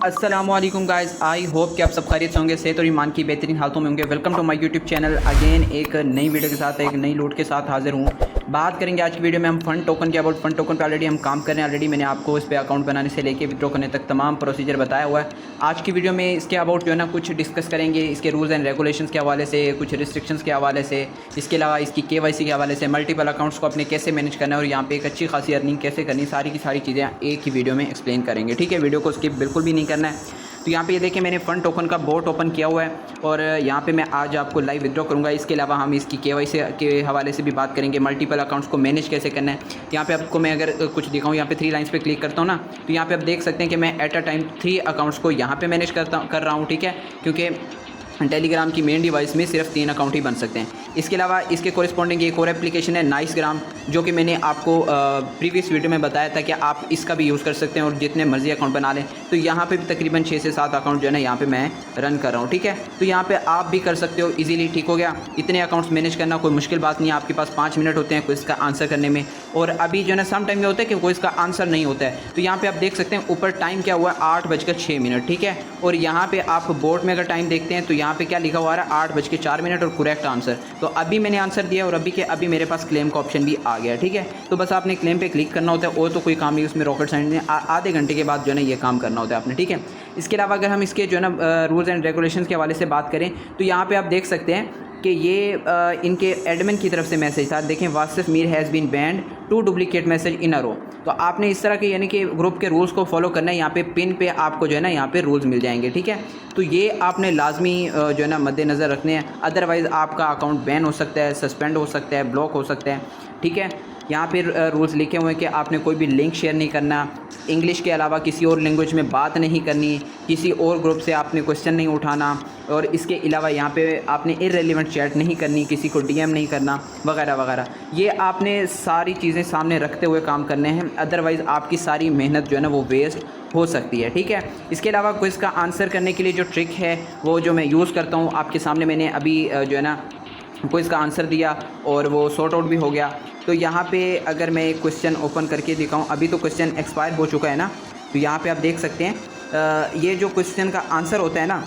अस्सलामुअलैकुम guys, I hope कि आप सब खैरियत से होंगे, सेहत और ईमान की बेहतरीन हालतों में होंगे। Welcome to my YouTube channel. Again एक नई वीडियो के साथ, एक नई लूट के साथ हाजिर हूँ। बात करेंगे आज की वीडियो में हम फंड टोकन के अबाउट। फंड टोकन पे ऑलरेडी हम काम कर रहे हैं। ऑलरेडी मैंने आपको इस पर अकाउंट बनाने से लेके विड्रॉ करने तक तमाम प्रोसीजर बताया हुआ है। आज की वीडियो में इसके अबाउट जो है ना कुछ डिस्कस करेंगे, इसके रूल्स एंड रेगुलेशंस के हवाले से, कुछ रिस्ट्रिक्शंस के हवाले से, इसके अलावा इसकी KYC के हवाले से, मल्टीपल अकाउंट्स को अपने कैसे मैनेज करना है और यहाँ पे एक अच्छी खासी अर्निंग कैसे करनी, सारी की सारी चीज़ें एक ही वीडियो में एक्सप्लेन करेंगे। ठीक है, वीडियो को स्किप बिल्कुल भी नहीं करना है। तो यहाँ पे ये देखिए मैंने फ़ंड टोकन का बोट ओपन किया हुआ है और यहाँ पे मैं आज आपको लाइव विड्रॉ करूँगा। इसके अलावा हम इसकी KYC के हवाले से भी बात करेंगे, मल्टीपल अकाउंट्स को मैनेज कैसे करना है। यहाँ पे आपको मैं अगर कुछ दिखाऊँ, यहाँ पे 3 लाइन्स पे क्लिक करता हूँ ना, तो यहाँ पे आप देख सकते हैं कि मैं एट अ टाइम 3 अकाउंट्स को यहाँ पे मैनेज कर रहा हूँ। ठीक है, क्योंकि टेलीग्राम की मेन डिवाइस में सिर्फ 3 अकाउंट ही बन सकते हैं। इसके अलावा इसके कोरिस्पॉन्डिंग एक और एप्लीकेशन है नाइसग्राम, जो कि मैंने आपको प्रीवियस वीडियो में बताया था कि आप इसका भी यूज़ कर सकते हैं और जितने मर्जी अकाउंट बना लें। तो यहाँ पे भी तकरीबन 6 से 7 अकाउंट जो है ना यहाँ पे मैं रन कर रहा हूँ। ठीक है, तो यहाँ पे आप भी कर सकते हो इजीली। ठीक हो गया, इतने अकाउंट्स मैनेज करना कोई मुश्किल बात नहीं है। आपके पास 5 मिनट होते हैं क्विज़ का आंसर करने में, और अभी जो है ना सम टाइम में होता है कि क्विज़ का आंसर नहीं होता है। तो यहाँ पर आप देख सकते हैं ऊपर टाइम क्या हुआ है, 8:06। ठीक है, और यहाँ पर आप बोर्ड में अगर टाइम देखते हैं तो यहाँ पर क्या लिखा हुआ है, 8:04 और करेक्ट आंसर। तो अभी मैंने आंसर दिया और अभी के अभी मेरे पास क्लेम का ऑप्शन भी आ गया। ठीक है, तो बस आपने क्लेम पे क्लिक करना होता है और तो कोई काम नहीं, उसमें रॉकेट साइंस नहीं। आधे घंटे के बाद जो है ना ये काम करना होता है आपने। ठीक है, इसके अलावा अगर हम इसके जो है ना रूल्स एंड रेगुलेशंस के हवाले से बात करें तो यहाँ पे आप देख सकते हैं कि ये इनके एडमिन की तरफ से मैसेज था। देखें, Wasif Mir has been banned 2 duplicate message in a row. तो आपने इस तरह के यानी कि ग्रुप के रूल्स को फॉलो करना है। यहाँ पे पिन पे आपको जो है ना यहाँ पे रूल्स मिल जाएंगे। ठीक है, तो ये आपने लाजमी जो है ना मद्देनज़र रखने हैं, अदरवाइज़ आपका अकाउंट बैन हो सकता है, सस्पेंड हो सकता है, ब्लॉक हो सकता है। ठीक है, यहाँ पे रूल्स लिखे हुए हैं कि आपने कोई भी लिंक शेयर नहीं करना, इंग्लिश के अलावा किसी और लैंग्वेज में बात नहीं करनी, किसी और ग्रुप से आपने क्वेश्चन नहीं उठाना, और इसके अलावा यहाँ पे आपने इररेलेवेंट चैट नहीं करनी, किसी को DM नहीं करना, वगैरह वगैरह। ये आपने सारी चीज़ें सामने रखते हुए काम करने हैं, अदरवाइज़ आपकी सारी मेहनत जो है ना वो वेस्ट हो सकती है। ठीक है, इसके अलावा क्विज़ का आंसर करने के लिए जो ट्रिक है वो जो मैं यूज़ करता हूँ, आपके सामने मैंने अभी जो है ना क्विज़ का आंसर दिया और वो सॉर्ट आउट भी हो गया। तो यहाँ पे अगर मैं क्वेश्चन ओपन करके दिखाऊँ, अभी तो क्वेश्चन एक्सपायर हो चुका है ना, तो यहाँ पे आप देख सकते हैं ये जो क्वेश्चन का आंसर होता है ना,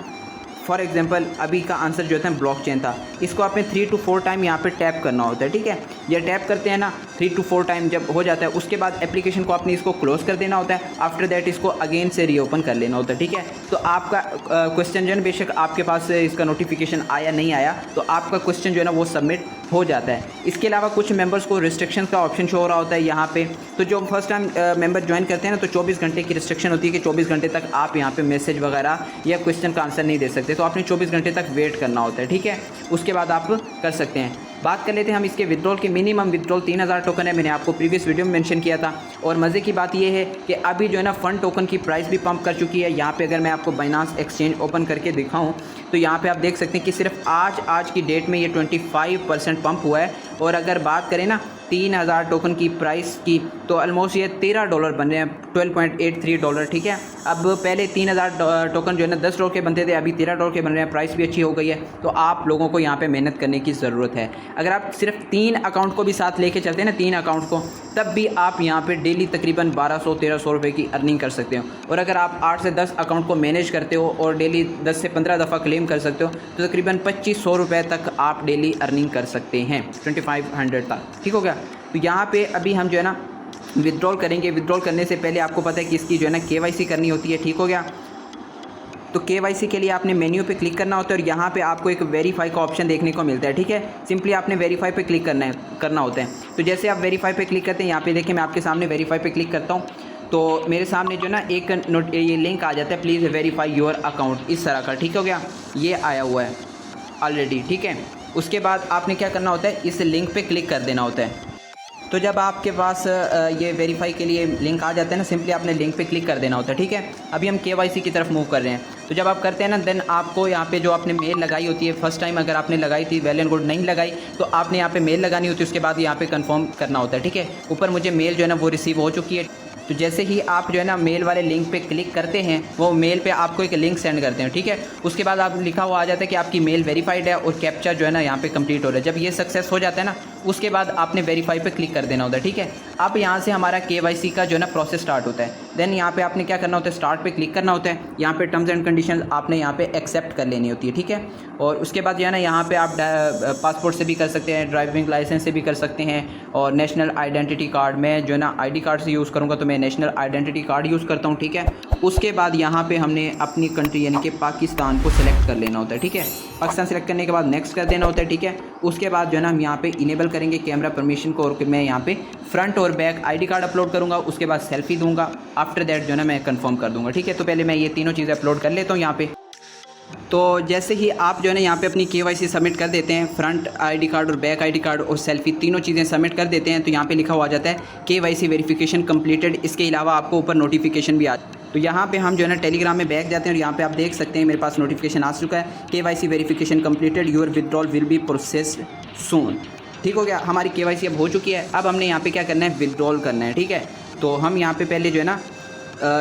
फॉर एग्जांपल अभी का आंसर जो है ब्लॉकचेन था, इसको आपने 3 to 4 टाइम यहाँ पे टैप करना होता है। ठीक है, ये टैप करते हैं ना 3 to 4 टाइम जब हो जाता है, उसके बाद एप्लीकेशन को आपने इसको क्लोज़ कर देना होता है। आफ्टर दैट इसको अगेन से रीओपन कर लेना होता है। ठीक है, तो आपका क्वेश्चन जो है बेशक आपके पास इसका नोटिफिकेशन आया नहीं आया, तो आपका क्वेश्चन जो है ना वो सबमिट हो जाता है। इसके अलावा कुछ मेंबर्स को रिस्ट्रिक्शन का ऑप्शन शो हो रहा होता है यहाँ पे। तो जो फर्स्ट टाइम मेंबर ज्वाइन करते हैं ना, तो 24 घंटे की रिस्ट्रिक्शन होती है कि 24 घंटे तक आप यहाँ पे मैसेज वगैरह या क्वेश्चन का आंसर नहीं दे सकते, तो आपने 24 घंटे तक वेट करना होता है। ठीक है, उसके बाद आप कर सकते हैं। बात कर लेते हैं हम इसके विड्रॉल के। मिनिमम विड्रॉल 3000 टोकन है, मैंने आपको प्रीवियस वीडियो में मेंशन किया था। और मज़े की बात यह है कि अभी जो है ना फंड टोकन की प्राइस भी पंप कर चुकी है। यहाँ पे अगर मैं आपको बाइनांस एक्सचेंज ओपन करके दिखाऊं तो यहाँ पे आप देख सकते हैं कि सिर्फ आज की डेट में ये 25% पंप हुआ है। और अगर बात करें ना 3000 टोकन की प्राइस की, तो ऑलमोस्ट ये $13 बन रहे हैं, $12.83। ठीक है, अब पहले 3000 टोकन जो है ना $10 के बनते थे, अभी $13 के बन रहे हैं। प्राइस भी अच्छी हो गई है, तो आप लोगों को यहाँ पे मेहनत करने की ज़रूरत है। अगर आप सिर्फ 3 अकाउंट को भी साथ लेके चलते हैं ना, 3 अकाउंट को, तब भी आप यहाँ पे डेली तकरीबन 1200-1300 रुपये की अर्निंग कर सकते हो। और अगर आप 8 से 10 अकाउंट को मैनेज करते हो और डेली 10 से 15 दफ़ा क्लेम कर सकते हो, तो तकरीबन 2500 रुपये तक आप डेली अर्निंग कर सकते हैं, 2500 तक। ठीक हो गया, तो यहाँ पे अभी हम जो है ना विड्रॉल करेंगे। विड्रॉल करने से पहले आपको पता है कि इसकी जो है ना KYC करनी होती है। ठीक हो गया, तो KYC के लिए आपने मेन्यू पे क्लिक करना होता है और यहाँ पे आपको एक वेरीफाई का ऑप्शन देखने को मिलता है। ठीक है, सिंपली आपने वेरीफाई पे क्लिक करना होता है। तो जैसे आप वेरीफाई पे क्लिक करते हैं, यहाँ पे देखिए मैं आपके सामने वेरीफाई पे क्लिक करता हूँ, तो मेरे सामने जो ना एक ये लिंक आ जाता है, प्लीज़ वेरीफाई योर अकाउंट, इस तरह का। ठीक हो गया, ये आया हुआ है ऑलरेडी। ठीक है, उसके बाद आपने क्या करना होता है, इस लिंक पे क्लिक कर देना होता है। तो जब आपके पास ये वेरीफाई के लिए लिंक आ जाता है ना, सिंपली आपने लिंक पे क्लिक कर देना होता है। ठीक है, अभी हम KYC की तरफ मूव कर रहे हैं। तो जब आप करते हैं ना, देन आपको यहाँ पे जो आपने मेल लगाई होती है, फर्स्ट टाइम अगर आपने लगाई थी वेल एंड गुड, नहीं लगाई तो आपने यहाँ पे मेल लगानी होती है, उसके बाद यहाँ पे कंफर्म करना होता है। ठीक है, ऊपर मुझे मेल जो है ना वो रिसीव हो चुकी है। तो जैसे ही आप जो है ना मेल वाले लिंक पे क्लिक करते हैं, वो मेल पे आपको एक लिंक सेंड करते हैं। ठीक है, उसके बाद आप लिखा हुआ आ जाता है कि आपकी मेल वेरीफाइड है और कैप्चा जो है ना यहाँ पे कंप्लीट हो रहा है। जब ये सक्सेस हो जाता है ना, उसके बाद आपने वेरीफाई पे क्लिक कर देना होता है, ठीक है। अब यहाँ से हमारा KYC का जो है ना प्रोसेस स्टार्ट होता है। देन यहाँ पे आपने क्या करना होता है, स्टार्ट पे क्लिक करना होता है। यहाँ पे टर्म्स एंड कंडीशंस आपने यहाँ पे एक्सेप्ट कर लेनी होती है, ठीक है। और उसके बाद जो है ना यहाँ पे आप पासपोर्ट से भी कर सकते हैं, ड्राइविंग लाइसेंस से भी कर सकते हैं, और नेशनल आइडेंटिटी कार्ड में जो है ना ID कार्ड से यूज़ करूँगा तो मैं नेशनल आइडेंटिटी कार्ड यूज़ करता हूँ, ठीक है। उसके बाद यहाँ पे हमने अपनी कंट्री यानी कि पाकिस्तान को सिलेक्ट कर लेना होता है, ठीक है। पाकिस्तान सेलेक्ट करने के बाद नेक्स्ट कर देना होता है, ठीक है। उसके बाद जो है ना हम यहाँ पे इनेबल करेंगे कैमरा परमिशन को, और मैं यहाँ पे फ्रंट और बैक ID कार्ड अपलोड करूँगा। उसके बाद सेल्फी दूंगा। आफ्टर दैट जो है ना मैं कंफर्म कर दूँगा, ठीक है। तो पहले मैं ये तीनों चीज़ें अपलोड कर लेता हूँ यहाँ पे। तो जैसे ही आप जो है ना यहाँ पे अपनी KYC सबमिट कर देते हैं, फ्रंट ID कार्ड और बैक ID कार्ड और सेल्फी तीनों चीज़ें सबमिट कर देते हैं, तो यहाँ पे लिखा हुआ आ जाता है KYC वेरिफिकेशन कंप्लीटेड। इसके अलावा आपको ऊपर नोटिफिकेशन भी आ, तो यहाँ पे हम जो है ना टेलीग्राम में बैक जाते हैं और यहाँ पे आप देख सकते हैं मेरे पास नोटिफिकेशन आ चुका है, KYC verification completed, your withdrawal will be processed soon. ठीक हो गया, हमारी KYC अब हो चुकी है। अब हमने यहाँ पे क्या करना है, विड्रॉल करना है, ठीक है। तो हम यहाँ पे पहले जो है ना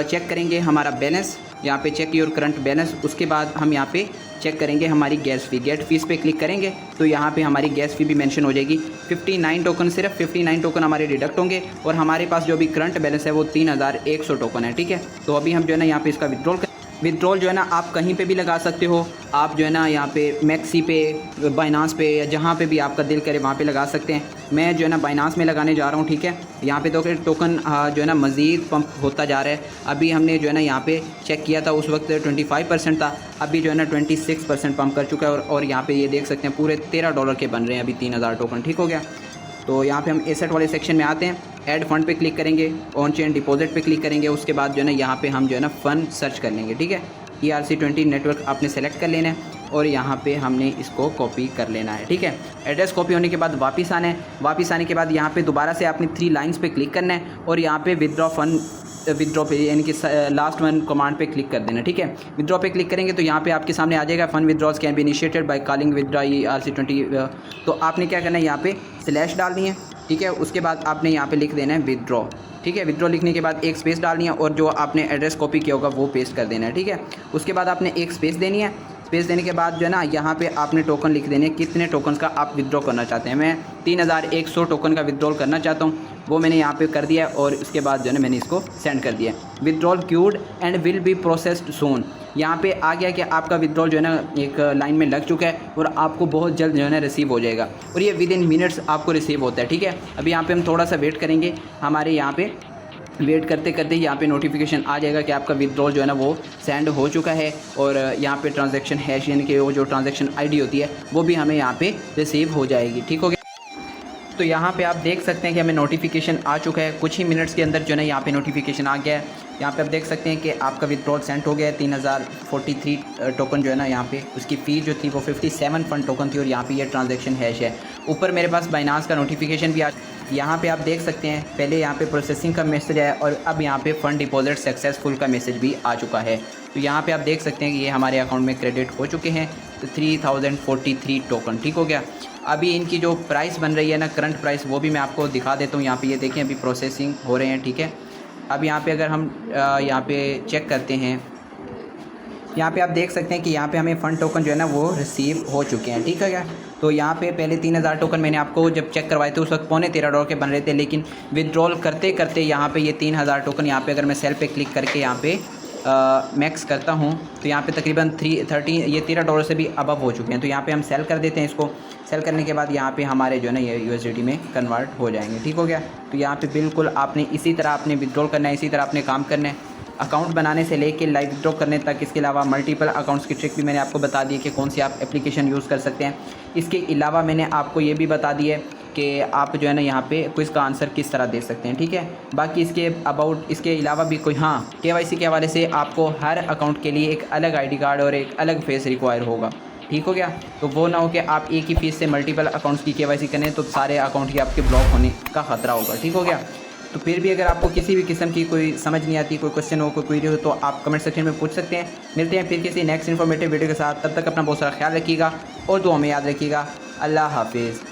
चेक करेंगे हमारा बैलेंस, यहाँ पे चेक योर करंट बैलेंस। उसके बाद हम यहाँ पे चेक करेंगे हमारी गैस फ़ी, गेट फीस पे क्लिक करेंगे तो यहाँ पे हमारी गैस फ़ी भी मेंशन हो जाएगी। 59 टोकन, सिर्फ 59 टोकन हमारे डिडक्ट होंगे, और हमारे पास जो भी करंट बैलेंस है वो 3100 टोकन है, ठीक है। तो अभी हम जो है ना यहाँ पे इसका विड्रॉल जो है ना आप कहीं पे भी लगा सकते हो। आप जो है ना यहाँ पे मैक्सी पे, बाइनांस पे, या जहाँ पे भी आपका दिल करे वहाँ पे लगा सकते हैं। मैं जो है ना बाइनांस में लगाने जा रहा हूँ, ठीक है। यहाँ पे तो टोकन जो है ना मज़ीद पंप होता जा रहा है। अभी हमने जो है ना यहाँ पे चेक किया था, उस वक्त 25% था, अभी जो है ना 26% पंप कर चुका है। और यहाँ पे ये देख सकते हैं पूरे $13 के बन रहे हैं अभी 3000 टोकन, ठीक हो गया। तो यहाँ पे हम एसेट वाले सेक्शन में आते हैं, ऐड फंड पे क्लिक करेंगे, ऑन चेन डिपॉजिट पे क्लिक करेंगे। उसके बाद जो है ना यहाँ पे हम जो है ना फ़ंड सर्च कर लेंगे, ठीक है। ERC20 नेटवर्क आपने सेलेक्ट कर लेना है और यहाँ पे हमने इसको कॉपी कर लेना है, ठीक है। एड्रेस कॉपी होने के बाद वापस आना है। वापस आने के बाद यहाँ पे दोबारा से आपने 3 लाइन्स पे क्लिक करना है और यहाँ पे विदड्रॉ पे यानी कि लास्ट वन कमांड पे क्लिक कर देना, ठीक है। विदड्रॉ पे क्लिक करेंगे तो यहाँ पे आपके सामने आ जाएगा fund withdrawals can be initiated by calling withdraw ERC20। तो आपने क्या करना है, यहाँ पे स्लैश डालनी है, ठीक है। उसके बाद आपने यहाँ पे लिख देना है विदड्रॉ, ठीक है। विदड्रॉ लिखने के बाद एक स्पेस डालनी है और जो आपने एड्रेस कॉपी किया होगा वो पेस्ट कर देना है, ठीक है। उसके बाद आपने एक स्पेस देनी है। स्पेस देने के बाद जो है ना यहाँ पे आपने टोकन लिख देने, कितने टोकन का आप विदड्रॉ करना चाहते हैं। मैं 3100 टोकन का विदड्रॉल करना चाहता हूँ, वो मैंने यहाँ पे कर दिया और उसके बाद जो है ना मैंने इसको सेंड कर दिया। Withdrawal queued and will be processed soon. यहाँ पे आ गया कि आपका विदड्रॉल जो है ना एक लाइन में लग चुका है और आपको बहुत जल्द जो है ना रिसीव हो जाएगा, और ये विद इन मिनट्स आपको रिसीव होता है, ठीक है। अभी यहाँ पे हम थोड़ा सा वेट करेंगे, हमारे यहाँ पे वेट करते करते यहाँ पे नोटिफिकेशन आ जाएगा कि आपका विदड्रॉल जो है ना वो सेंड हो चुका है, और यहाँ पे ट्रांजैक्शन हैश यानी कि वो जो ट्रांजैक्शन ID होती है वो भी हमें यहाँ पे रिसीव हो जाएगी, ठीक हो गया। तो यहाँ पे आप देख सकते हैं कि हमें नोटिफिकेशन आ चुका है, कुछ ही मिनट्स के अंदर जो है ना यहाँ पे नोटिफिकेशन आ गया है। यहाँ पे आप देख सकते हैं कि आपका विदड्रॉल सेंड हो गया है। 3043 टोकन जो है ना यहाँ पे उसकी फ़ी जो थी वो 57 फंड टोकन थी, और यहाँ पे ये ट्रांजैक्शन हैश है। ऊपर मेरे पास बाइनांस का नोटिफिकेशन भी आ, यहाँ पे आप देख सकते हैं पहले यहाँ पे प्रोसेसिंग का मैसेज है और अब यहाँ पे फ़ंड डिपॉजिट सक्सेसफुल का मैसेज भी आ चुका है। तो यहाँ पे आप देख सकते हैं कि ये हमारे अकाउंट में क्रेडिट हो चुके हैं, तो 3043 टोकन, ठीक हो गया। अभी इनकी जो प्राइस बन रही है ना, करंट प्राइस, वो भी मैं आपको दिखा देता हूँ। यहाँ पे ये देखें अभी प्रोसेसिंग हो रहे हैं, ठीक है। अब यहाँ पे अगर हम यहाँ पे चेक करते हैं, यहाँ पे आप देख सकते हैं कि यहाँ पे हमें फ़ंड टोकन जो है ना वो रिसीव हो चुके हैं, ठीक है क्या। तो यहाँ पे पहले 3000 टोकन मैंने आपको जब चेक करवाए थे उस वक्त $13.25 के बन रहे थे, लेकिन विदड्रॉल करते करते यहाँ पे ये 3000 टोकन, यहाँ पे अगर मैं सेल पे क्लिक करके यहाँ पे मैक्स करता हूँ तो यहाँ पे तकरीबन $13 से भी अबव हो चुके हैं। तो यहाँ पे हम सेल कर देते हैं इसको। सेल करने के बाद यहाँ पे हमारे जो है ना ये USDT में कन्वर्ट हो जाएंगे, ठीक हो गया। तो यहाँ पे बिल्कुल आपने इसी तरह आपने विदड्रॉल करना है, इसी तरह आपने काम करना है, अकाउंट बनाने से लेके लाइव विदड्रॉ करने तक। इसके अलावा मल्टीपल अकाउंट्स की ट्रिक भी मैंने आपको बता दी है कि कौन सी आप एप्लीकेशन यूज़ कर सकते हैं। इसके अलावा मैंने आपको ये भी बता दी है कि आप जो है ना यहाँ पे क्विज़ का आंसर किस तरह दे सकते हैं, ठीक है। बाकी इसके अलावा भी कोई KYC के हवाले से आपको हर अकाउंट के लिए एक अलग ID कार्ड और एक अलग फेस रिक्वायर होगा, ठीक हो गया। तो वो ना हो कि आप एक ही फीस से मल्टीपल अकाउंट्स की KYC करें तो सारे अकाउंट ही आपके ब्लॉक होने का ख़तरा होगा, ठीक हो गया। तो फिर भी अगर आपको किसी भी किस्म की कोई समझ नहीं आती, कोई क्वेश्चन हो, कोई क्वेरी हो, तो आप कमेंट सेक्शन में पूछ सकते हैं। मिलते हैं फिर किसी नेक्स्ट इन्फॉर्मेटिव वीडियो के साथ, तब तक अपना बहुत सारा ख्याल रखिएगा और दुआ में याद रखिएगा। अल्लाह हाफिज़।